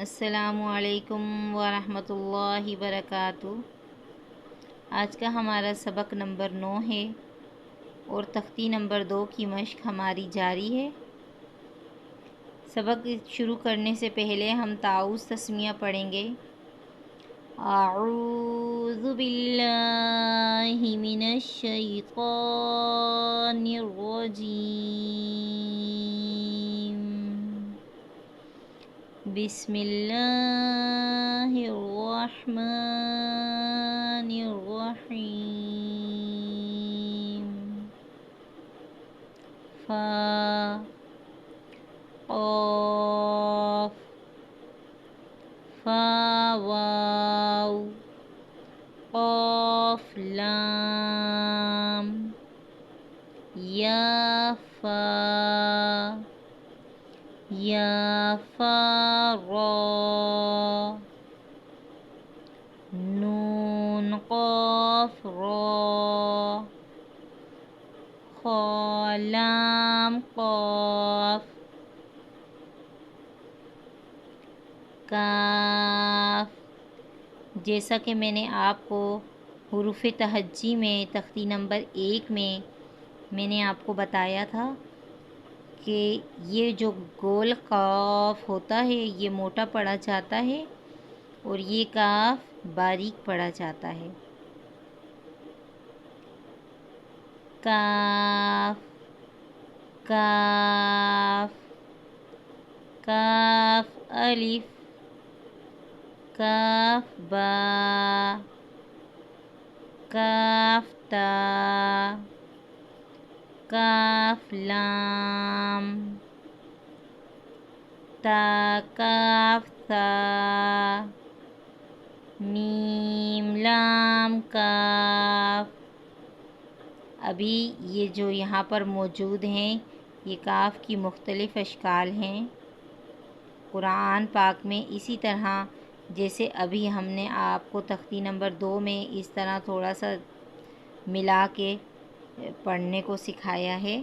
السلام علیکم ورحمۃ اللہ وبرکاتہ۔ آج کا ہمارا سبق نمبر 9 ہے اور تختی نمبر 2 کی مشق ہماری جاری ہے۔ سبق شروع کرنے سے پہلے ہم تعوذ تسمیہ پڑھیں گے۔ اعوذ باللہ من الشیطان الرجیم، بسم اللہ الرحمن الرحیم۔ فا قاف فا واو قاف لام یا فا را، نون قاف را، خا لام قاف، کاف۔ جیسا کہ میں نے آپ کو حروف تہجی میں تختی نمبر 1 میں نے آپ کو بتایا تھا کہ یہ جو گول قاف ہوتا ہے یہ موٹا پڑھا جاتا ہے اور یہ کاف باریک پڑھا جاتا ہے۔ کاف کاف کاف الف، کاف با، کاف تا، کاف لام، تا کاف ثا، میم لام کاف۔ ابھی یہ جو یہاں پر موجود ہیں یہ کاف کی مختلف اشکال ہیں قرآن پاک میں۔ اسی طرح جیسے ابھی ہم نے آپ کو تختی نمبر 2 میں اس طرح تھوڑا سا ملا کے پڑھنے کو سکھایا ہے،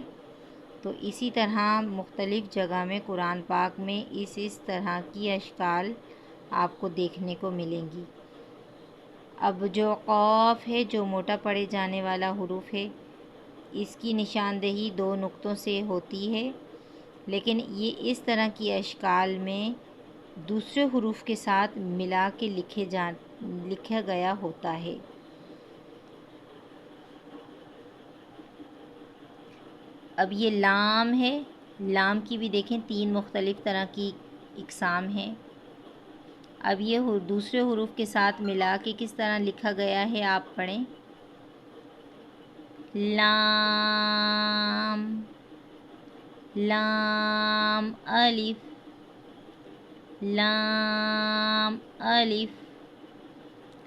تو اسی طرح مختلف جگہ میں قرآن پاک میں اس طرح کی اشکال آپ کو دیکھنے کو ملیں گی۔ اب جو قاف ہے جو موٹا پڑھے جانے والا حروف ہے اس کی نشاندہی 2 نقطوں سے ہوتی ہے، لیکن یہ اس طرح کی اشکال میں دوسرے حروف کے ساتھ ملا کے لکھا گیا ہوتا ہے۔ اب یہ لام ہے، لام کی بھی دیکھیں 3 مختلف طرح کی اقسام ہیں۔ اب یہ دوسرے حروف کے ساتھ ملا کے کس طرح لکھا گیا ہے آپ پڑھیں۔ لام لام الف، لام الف،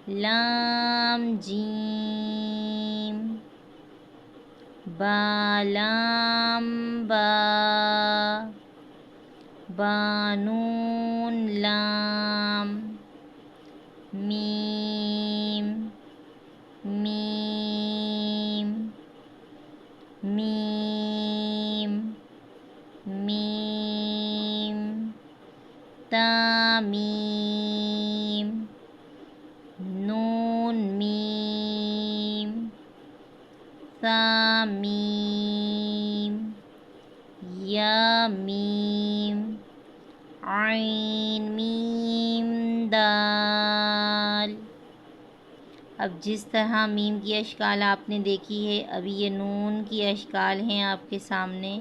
لام جیم، با لام با، بانون لام، میم میم میم میم، تامیم، نون میم، ثامیم، یا میم، عین میم دال۔ اب جس طرح میم کی اشکال آپ نے دیکھی ہے، ابھی یہ نون کی اشکال ہیں آپ کے سامنے۔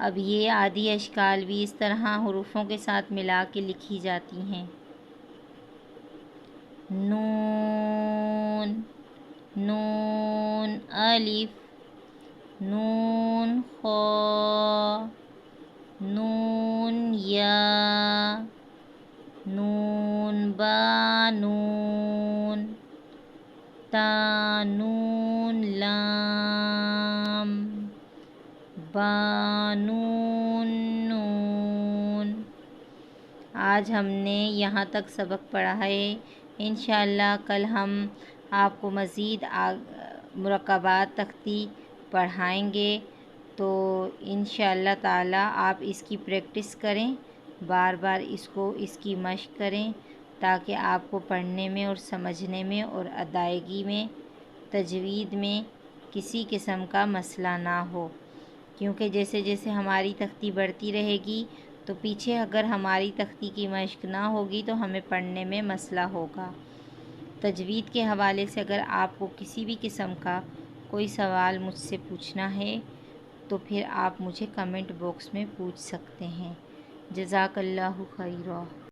اب یہ آدھی اشکال بھی اس طرح حروفوں کے ساتھ ملا کے لکھی جاتی ہیں۔ نون نون الف، نون خا، نون یا، نون با نون، تا نون لام، بانون نون۔ آج ہم نے یہاں تک سبق پڑھا ہے۔ انشاءاللہ کل ہم آپ کو مزید مرکبات تختی پڑھائیں گے، تو انشاءاللہ تعالی آپ اس کی پریکٹس کریں بار بار اس کی مشق کریں تاکہ آپ کو پڑھنے میں اور سمجھنے میں اور ادائیگی میں، تجوید میں کسی قسم کا مسئلہ نہ ہو، کیونکہ جیسے جیسے ہماری تختی بڑھتی رہے گی تو پیچھے اگر ہماری تختی کی مشق نہ ہوگی تو ہمیں پڑھنے میں مسئلہ ہوگا۔ تجوید کے حوالے سے اگر آپ کو کسی بھی قسم کا کوئی سوال مجھ سے پوچھنا ہے تو پھر آپ مجھے کمنٹ باکس میں پوچھ سکتے ہیں۔ جزاک اللہ خیرہ۔